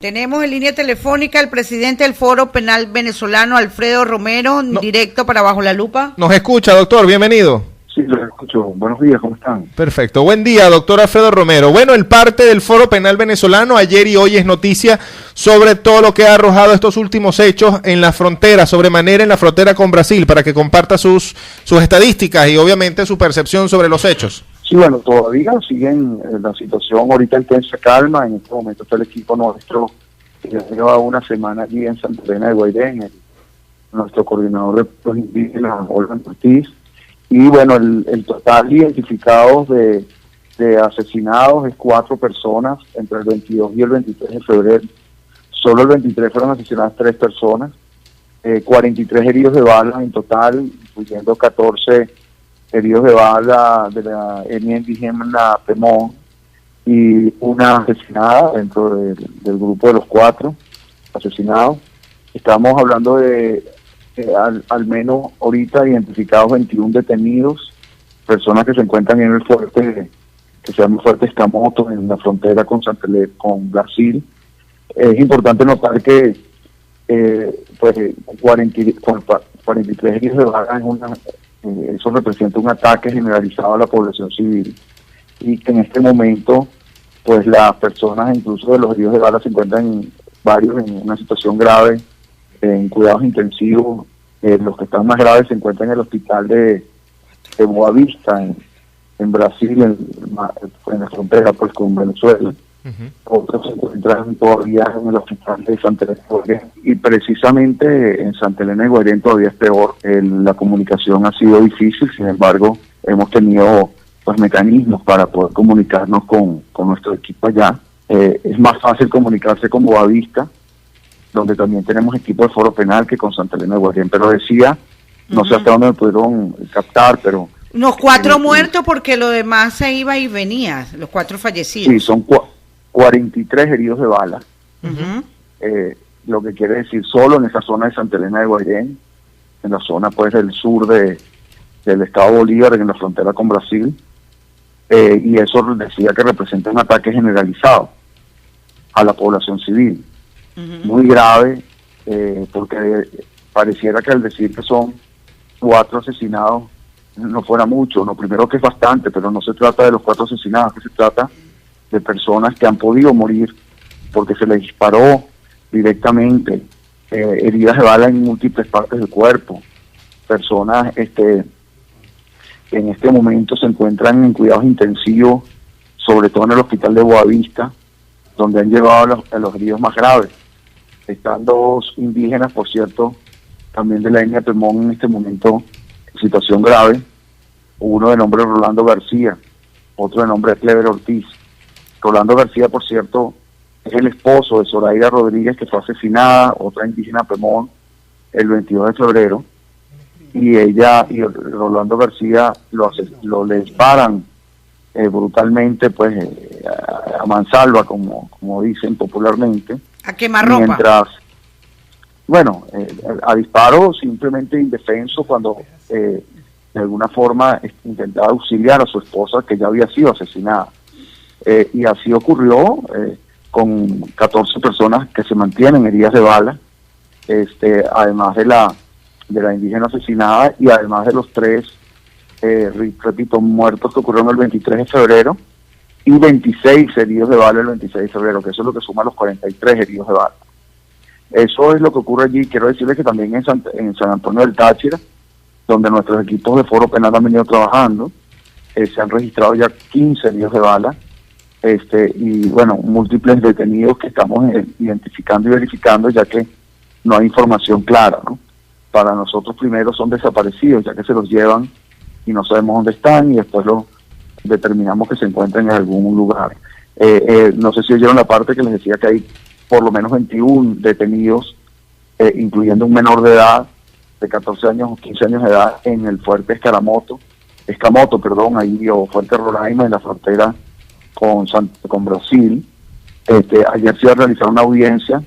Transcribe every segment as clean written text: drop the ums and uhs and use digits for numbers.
Tenemos en línea telefónica al presidente del Foro Penal Venezolano, Alfredo Romero, directo para Bajo la Lupa. ¿Nos escucha, doctor? Bienvenido. Sí, lo escucho. Buenos días, ¿cómo están? Perfecto. Buen día, doctor Alfredo Romero. Bueno, el parte del Foro Penal Venezolano ayer y hoy es noticia sobre todo lo que ha arrojado estos últimos hechos en la frontera, sobremanera en la frontera con Brasil, para que comparta sus estadísticas y obviamente su percepción sobre los hechos. Sí, bueno, todavía siguen la situación ahorita en tensa calma. En este momento está el equipo nuestro que ya lleva una semana allí en Santa Elena de Guairén, nuestro coordinador de pueblos indígenas, Olga Ortiz. Y bueno, el total identificados de asesinados es 4 personas entre el 22 y el 23 de febrero. Solo el 23 fueron asesinadas 3 personas, 43 heridos de bala en total, incluyendo 14 heridos de bala de la etnia indígena Pemón y una asesinada dentro del grupo de los 4 asesinados. Estamos hablando de al menos ahorita identificados 21 detenidos, personas que se encuentran en el fuerte, que se llama Fuerte Escamoto, en la frontera con Brasil. Es importante notar que 43 heridos de bala eso representa un ataque generalizado a la población civil, y que en este momento pues las personas incluso de los heridos de bala se encuentran varios en una situación grave, en cuidados intensivos. Los que están más graves se encuentran en el hospital de Boa Vista, en Brasil, en la frontera pues con Venezuela. Otros se encuentran todavía en el hospital de Santa Elena de Guairén, y precisamente en Santa Elena de Guairén todavía es peor. La comunicación ha sido difícil, sin embargo hemos tenido pues mecanismos para poder comunicarnos con nuestro equipo allá. Es más fácil comunicarse con Boa Vista, donde también tenemos equipo de Foro Penal, que con Santa Elena de Guairén. Pero decía, no sé hasta dónde me pudieron captar, pero... Los 4 muertos, porque lo demás se iba y venía, los 4 fallecidos. Sí, son 43 heridos de bala. Lo que quiere decir, solo en esa zona de Santa Elena de Guairén, en la zona pues del sur del estado Bolívar, en la frontera con Brasil, y eso decía que representa un ataque generalizado a la población civil. Muy grave, porque pareciera que al decir que son 4 asesinados no fuera mucho. Lo primero, que es bastante, pero no se trata de los 4 asesinados, que se trata de personas que han podido morir porque se les disparó directamente, heridas de bala en múltiples partes del cuerpo, personas que en este momento se encuentran en cuidados intensivos, sobre todo en el hospital de Boa Vista, donde han llevado a los heridos más graves. Están 2 indígenas, por cierto, también de la etnia Pemón, en este momento en situación grave, uno de nombre Rolando García, otro de nombre Clever Ortiz. Rolando García, por cierto, es el esposo de Zoraida Rodríguez, que fue asesinada, otra indígena Pemón, el 22 de febrero, y ella y Rolando García le disparan brutalmente, pues a mansalva, como dicen popularmente. A quemarropa. Mientras, bueno, a disparo simplemente indefenso, cuando de alguna forma intentaba auxiliar a su esposa, que ya había sido asesinada. Y así ocurrió con 14 personas que se mantienen heridas de bala, además de la indígena asesinada, y además de los 3, repito, muertos que ocurrieron el 23 de febrero, y 26 heridos de bala el 26 de febrero, que eso es lo que suma los 43 heridos de bala. Eso es lo que ocurre allí. Quiero decirles que también en San Antonio del Táchira, donde nuestros equipos de Foro Penal han venido trabajando, se han registrado ya 15 heridos de bala, y bueno, múltiples detenidos que estamos identificando y verificando, ya que no hay información clara, ¿no? Para nosotros primero son desaparecidos, ya que se los llevan y no sabemos dónde están, y después determinamos que se encuentran en algún lugar. No sé si oyeron la parte que les decía que hay por lo menos 21 detenidos, incluyendo un menor de edad, de 14 años o 15 años de edad, en el Fuerte Escamoto, ahí, o Fuerte Roraima, en la frontera con Brasil. Ayer se iba a realizar una audiencia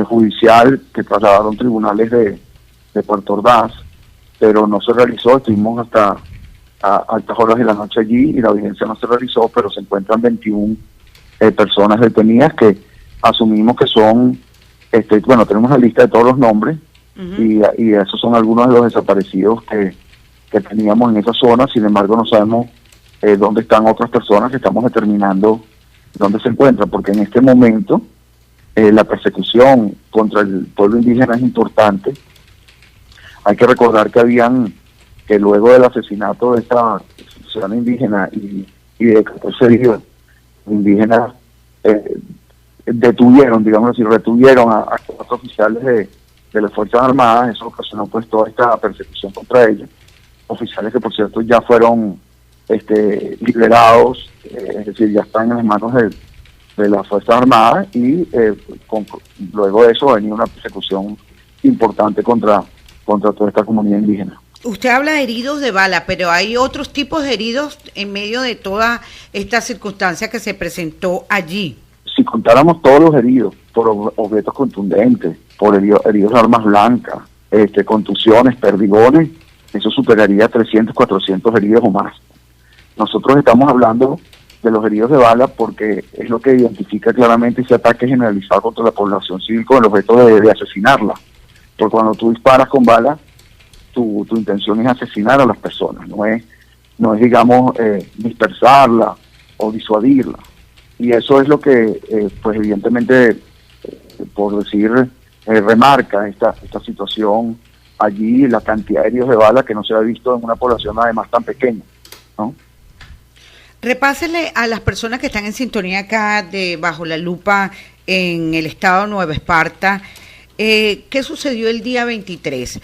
judicial que trasladaron tribunales de Puerto Ordaz, pero no se realizó. Estuvimos hasta a altas horas de la noche allí y la audiencia no se realizó, pero se encuentran 21 personas detenidas que asumimos que son, bueno, tenemos la lista de todos los nombres, y esos son algunos de los desaparecidos que teníamos en esa zona. Sin embargo, no sabemos dónde están otras personas, que estamos determinando dónde se encuentran, porque en este momento la persecución contra el pueblo indígena es importante. Hay que recordar que luego del asesinato de esta ciudadana indígena y de 14 heridos indígenas, retuvieron a 4 oficiales de las Fuerzas Armadas. Eso ocasionó pues toda esta persecución contra ellos. Oficiales que, por cierto, ya fueron liberados, es decir, ya están en las manos de las Fuerzas Armadas, y luego de eso venía una persecución importante contra toda esta comunidad indígena. Usted habla de heridos de bala, pero hay otros tipos de heridos en medio de toda esta circunstancia que se presentó allí. Si contáramos todos los heridos por objetos contundentes, por heridos de armas blancas, contusiones, perdigones, eso superaría 300, 400 heridos o más. Nosotros estamos hablando de los heridos de bala porque es lo que identifica claramente ese ataque generalizado contra la población civil con el objeto de asesinarla. Porque cuando tú disparas con bala, tu intención es asesinar a las personas, no es digamos, dispersarla o disuadirla. Y eso es lo que, pues evidentemente, por decir, remarca esta situación allí, la cantidad de heridos de bala que no se ha visto en una población además tan pequeña, ¿no? Repásele a las personas que están en sintonía acá de Bajo la Lupa en el estado de Nueva Esparta. ¿Qué sucedió el día 23?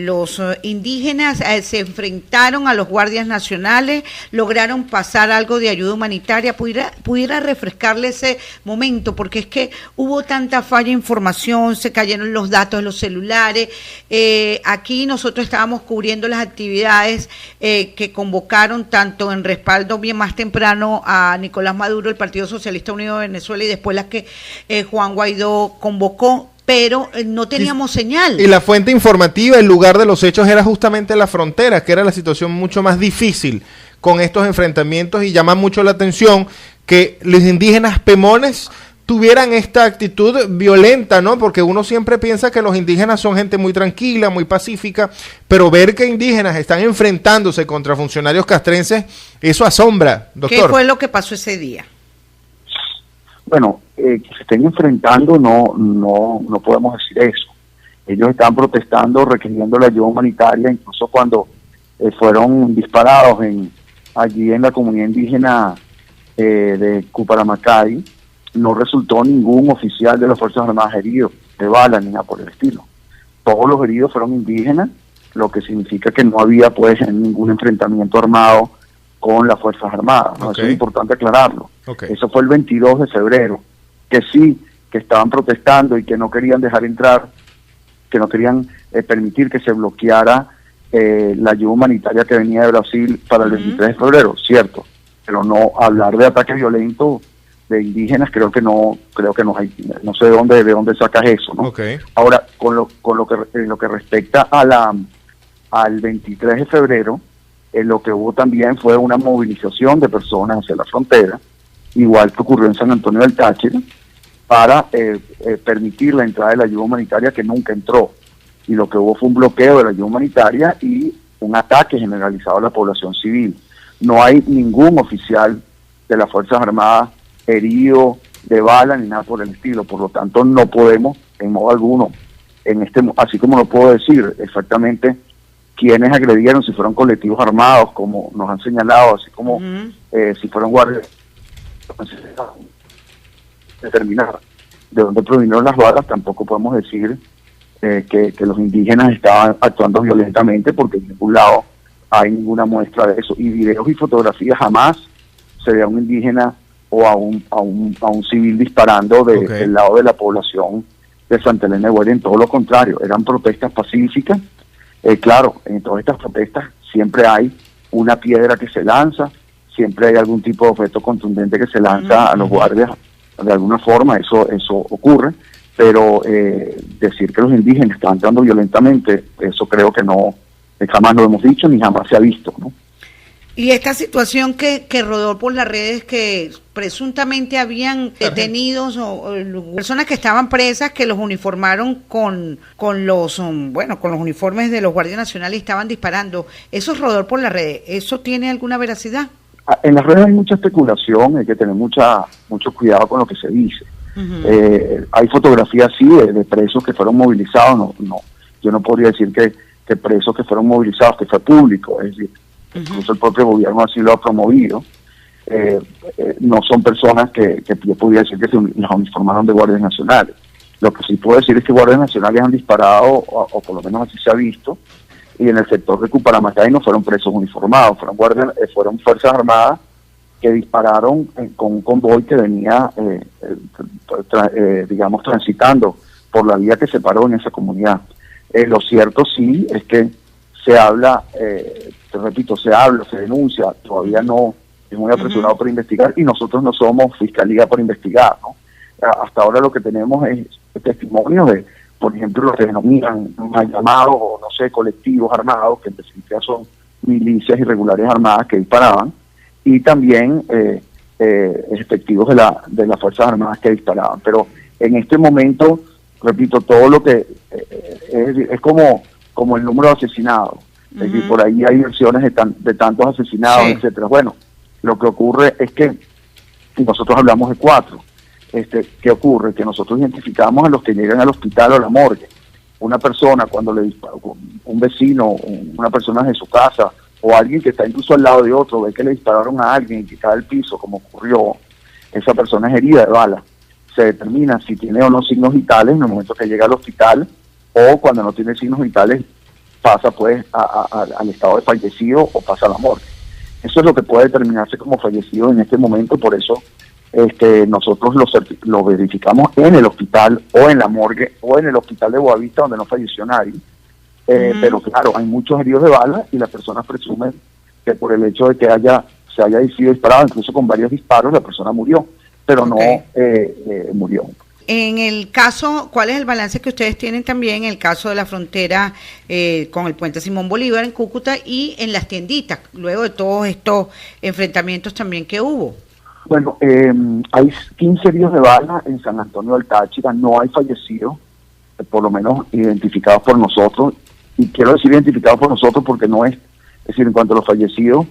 Los indígenas se enfrentaron a los guardias nacionales, lograron pasar algo de ayuda humanitaria. ¿Pudiera refrescarle ese momento? Porque es que hubo tanta falla de información, se cayeron los datos de los celulares. Aquí nosotros estábamos cubriendo las actividades que convocaron tanto en respaldo bien más temprano a Nicolás Maduro, el Partido Socialista Unido de Venezuela, y después las que Juan Guaidó convocó, pero no teníamos señal. Y la fuente informativa, el lugar de los hechos era justamente la frontera, que era la situación mucho más difícil con estos enfrentamientos, y llama mucho la atención que los indígenas pemones tuvieran esta actitud violenta, ¿no? Porque uno siempre piensa que los indígenas son gente muy tranquila, muy pacífica, pero ver que indígenas están enfrentándose contra funcionarios castrenses, eso asombra, doctor. ¿Qué fue lo que pasó ese día? Bueno, que se estén enfrentando no podemos decir eso. Ellos estaban protestando, requiriendo la ayuda humanitaria, incluso cuando fueron disparados allí en la comunidad indígena de Cuparamacay. No resultó ningún oficial de las Fuerzas Armadas herido de bala ni nada por el estilo. Todos los heridos fueron indígenas, lo que significa que no había pues ningún enfrentamiento armado con las Fuerzas Armadas, ¿no? Okay. Eso es importante aclararlo. Okay. Eso fue el 22 de febrero, que estaban protestando y que no querían dejar entrar, que no querían permitir que se bloqueara la ayuda humanitaria que venía de Brasil para el 23 de febrero, cierto, pero no hablar de ataques violentos de indígenas, creo que no hay, no sé de dónde sacas eso, ¿no? Okay. Ahora, con lo que respecta al 23 de febrero, lo que hubo también fue una movilización de personas hacia la frontera, igual que ocurrió en San Antonio del Táchira, para permitir la entrada de la ayuda humanitaria, que nunca entró. Y lo que hubo fue un bloqueo de la ayuda humanitaria y un ataque generalizado a la población civil. No hay ningún oficial de las Fuerzas Armadas herido de bala ni nada por el estilo, por lo tanto no podemos en modo alguno, así como no puedo decir exactamente quiénes agredieron, si fueron colectivos armados, como nos han señalado, así como si fueron guardias, determinar de dónde provinieron las balas. Tampoco podemos decir que los indígenas estaban actuando violentamente, porque en ningún lado hay ninguna muestra de eso. Y videos y fotografías jamás se ve a un indígena o a un civil disparando del lado de la población de Santa Elena de Guaira. En todo lo contrario, eran protestas pacíficas. Claro, en todas estas protestas siempre hay una piedra que se lanza, siempre hay algún tipo de objeto contundente que se lanza a los guardias, de alguna forma eso ocurre, pero decir que los indígenas estaban entrando violentamente, eso creo que no, jamás lo hemos dicho ni jamás se ha visto, ¿no? Y esta situación que rodó por las redes, que presuntamente habían detenidos o personas que estaban presas, que los uniformaron con los con los uniformes de los guardias nacionales y estaban disparando, eso rodó por las redes, ¿eso tiene alguna veracidad? En las redes hay mucha especulación, hay que tener mucho cuidado con lo que se dice. Hay fotografías sí de presos que fueron movilizados, yo no podría decir que presos que fueron movilizados, que fue público, es decir, incluso el propio gobierno así lo ha promovido. No son personas que yo podría decir que se las uniformaron de guardias nacionales. Lo que sí puedo decir es que guardias nacionales han disparado, o por lo menos así se ha visto, y en el sector de Cuparamacay no fueron presos uniformados, fueron fuerzas armadas que dispararon con un convoy que venía, digamos, transitando por la vía que se paró en esa comunidad. Lo cierto sí es que se habla, te repito, se denuncia, todavía no es muy apresurado para investigar, y nosotros no somos fiscalía para investigar, ¿no? Hasta ahora lo que tenemos es testimonios de, por ejemplo, lo que denominan mal llamados, o no sé, colectivos armados, que en definitiva son milicias irregulares armadas que disparaban, y también efectivos de las Fuerzas Armadas que disparaban. Pero en este momento, repito, todo lo que es como el número de asesinados. Es decir, por ahí hay versiones de tantos asesinados, etcétera. Bueno, lo que ocurre es que nosotros hablamos de 4. ¿Qué ocurre? Que nosotros identificamos a los que llegan al hospital o a la morgue. Una persona cuando le dispara, un vecino, una persona de su casa, o alguien que está incluso al lado de otro, ve que le dispararon a alguien y que cae al piso, como ocurrió, esa persona es herida de bala. Se determina si tiene o no signos vitales en el momento que llega al hospital, o cuando no tiene signos vitales pasa pues al estado de fallecido o pasa a la morgue. Eso es lo que puede determinarse como fallecido en este momento. Por eso nosotros lo verificamos en el hospital o en la morgue o en el hospital de Boavista, donde no falleció nadie. Pero claro, hay muchos heridos de bala y las personas presumen que por el hecho de que se haya sido disparado, incluso con varios disparos, la persona murió, pero no murió. En el caso, ¿cuál es el balance que ustedes tienen también en el caso de la frontera con el puente Simón Bolívar en Cúcuta y en las tienditas, luego de todos estos enfrentamientos también que hubo? Bueno, hay 15 heridos de bala en San Antonio del Táchira, no hay fallecidos, por lo menos identificados por nosotros, y quiero decir identificados por nosotros porque no es decir, en cuanto a los fallecidos,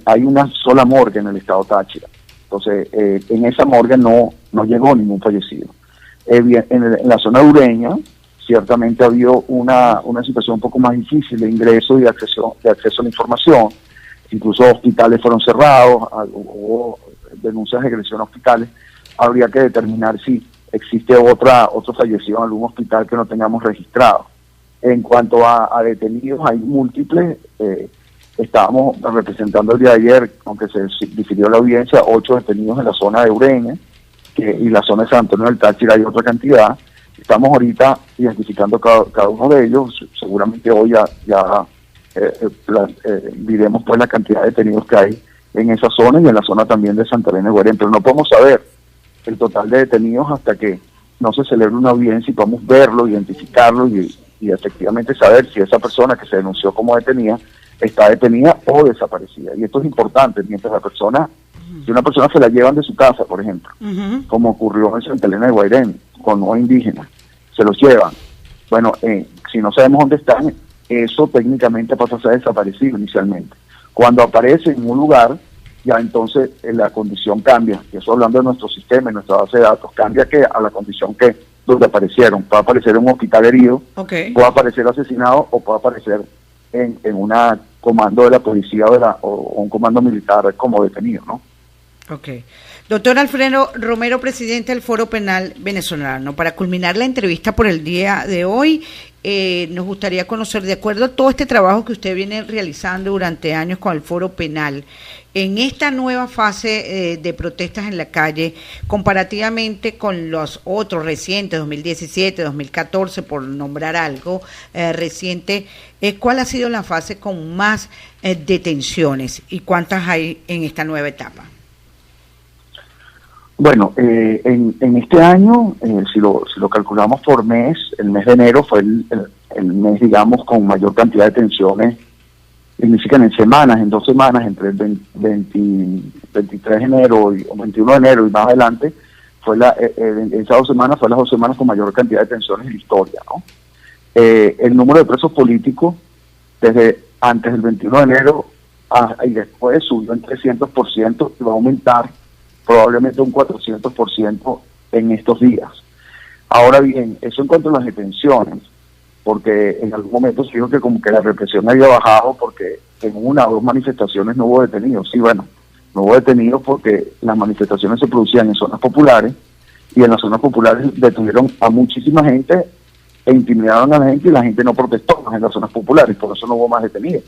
hay una sola morgue en el estado Táchira. Entonces, en esa morgue no llegó ningún fallecido. En la zona ureña, ciertamente ha habido una situación un poco más difícil de ingreso y de acceso a la información. Incluso hospitales fueron cerrados, hubo denuncias de agresión a hospitales. Habría que determinar si existe otro fallecido en algún hospital que no tengamos registrado. En cuanto a detenidos, hay múltiples. Estábamos representando el día de ayer, aunque se difirió la audiencia, 8 detenidos en la zona de Ureña, y la zona de San Antonio del Táchira hay otra cantidad. Estamos ahorita identificando cada uno de ellos. Seguramente hoy ya diremos pues la cantidad de detenidos que hay en esa zona y en la zona también de Santa Elena de Guarén, pero no podemos saber el total de detenidos hasta que no se celebre una audiencia y podamos verlo, identificarlo y efectivamente saber si esa persona que se denunció como detenida está detenida o desaparecida. Y esto es importante, mientras si una persona se la llevan de su casa, por ejemplo, como ocurrió en Santa Elena de Guairén, con no indígenas, se los llevan. Bueno, si no sabemos dónde están, eso técnicamente pasa a ser desaparecido inicialmente. Cuando aparece en un lugar, ya entonces la condición cambia. Y eso hablando de nuestro sistema, en nuestra base de datos, cambia a la condición donde aparecieron. Puede aparecer en un hospital herido, puede aparecer asesinado o puede aparecer en una comando de la policía o un comando militar como detenido, ¿no? Ok. Doctor Alfredo Romero, presidente del Foro Penal Venezolano, para culminar la entrevista por el día de hoy, nos gustaría conocer, de acuerdo a todo este trabajo que usted viene realizando durante años con el Foro Penal, en esta nueva fase de protestas en la calle, comparativamente con los otros recientes, 2017, 2014, por nombrar algo reciente, ¿cuál ha sido la fase con más detenciones y cuántas hay en esta nueva etapa? Bueno, en este año, si lo calculamos por mes, el mes de enero fue el mes, digamos, con mayor cantidad de detenciones significan en semanas, en 2 semanas, entre el 23 de enero o 21 de enero y más adelante, esas 2 semanas fue las 2 semanas con mayor cantidad de detenciones en la historia, ¿no? El número de presos políticos desde antes del 21 de enero y después subió en 300% y va a aumentar probablemente un 400% en estos días. Ahora bien, eso en cuanto a las detenciones, porque en algún momento se dijo que como que la represión había bajado porque en 1 o 2 manifestaciones no hubo detenidos. Sí, bueno, no hubo detenidos porque las manifestaciones se producían en zonas populares y en las zonas populares detuvieron a muchísima gente e intimidaron a la gente y la gente no protestó más en las zonas populares, por eso no hubo más detenidos,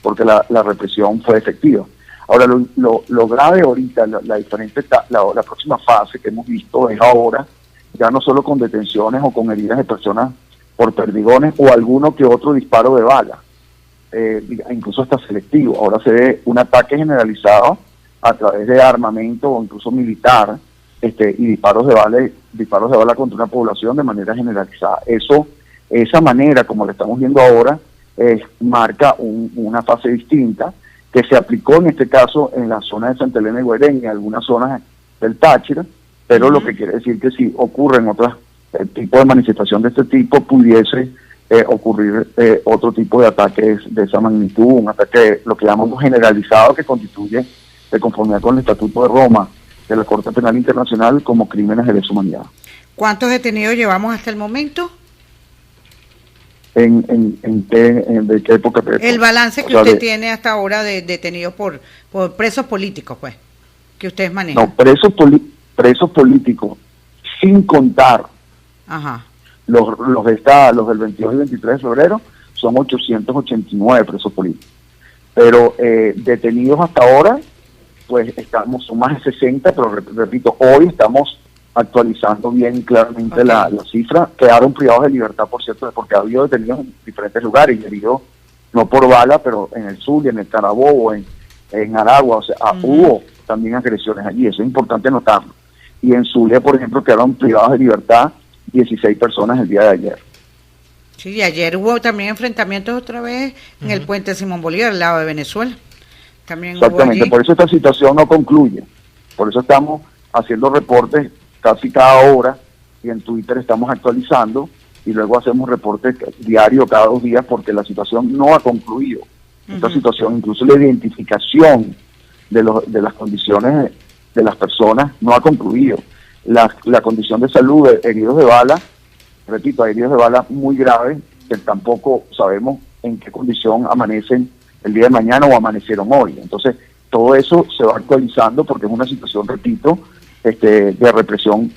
porque la represión fue efectiva. Ahora, lo grave ahorita, la próxima fase que hemos visto es ahora, ya no solo con detenciones o con heridas de personas por perdigones o alguno que otro disparo de bala, incluso hasta selectivo. Ahora se ve un ataque generalizado a través de armamento o incluso militar, y disparos de bala contra una población de manera generalizada. Esa manera, como lo estamos viendo ahora, marca una fase distinta que se aplicó en este caso en la zona de Santa Elena y Guairén y en algunas zonas del Táchira, pero lo que quiere decir que si ocurre en otros tipos de manifestación de este tipo, pudiese ocurrir otro tipo de ataques de esa magnitud, un ataque, lo que llamamos generalizado, que constituye, de conformidad con el Estatuto de Roma de la Corte Penal Internacional, como crímenes de lesa humanidad. ¿Cuántos detenidos llevamos hasta el momento? ¿De qué época? El balance que usted tiene hasta ahora de detenidos por presos políticos, pues, que ustedes manejan. No, presos políticos, sin contar los del 22 y 23 de febrero, son 889 presos políticos. Pero detenidos hasta ahora, pues son más de 60, pero repito, hoy estamos actualizando bien claramente la cifra. Quedaron privados de libertad, por cierto, porque ha habido detenidos en diferentes lugares, y heridos no por bala, pero en el Zulia, en el Carabobo, en Aragua, o sea, hubo también agresiones allí, eso es importante notarlo. Y en Zulia, por ejemplo, quedaron privados de libertad 16 personas el día de ayer. Sí, ayer hubo también enfrentamientos otra vez en el puente Simón Bolívar, al lado de Venezuela. También exactamente, por eso esta situación no concluye. Por eso estamos haciendo reportes casi cada hora, y en Twitter estamos actualizando, y luego hacemos reportes diarios cada 2 días, porque la situación no ha concluido. Esta situación, incluso la identificación de las condiciones de las personas, no ha concluido. La condición de salud de heridos de bala, repito, hay heridos de bala muy graves, que tampoco sabemos en qué condición amanecen el día de mañana o amanecieron hoy. Entonces, todo eso se va actualizando porque es una situación, repito, de represión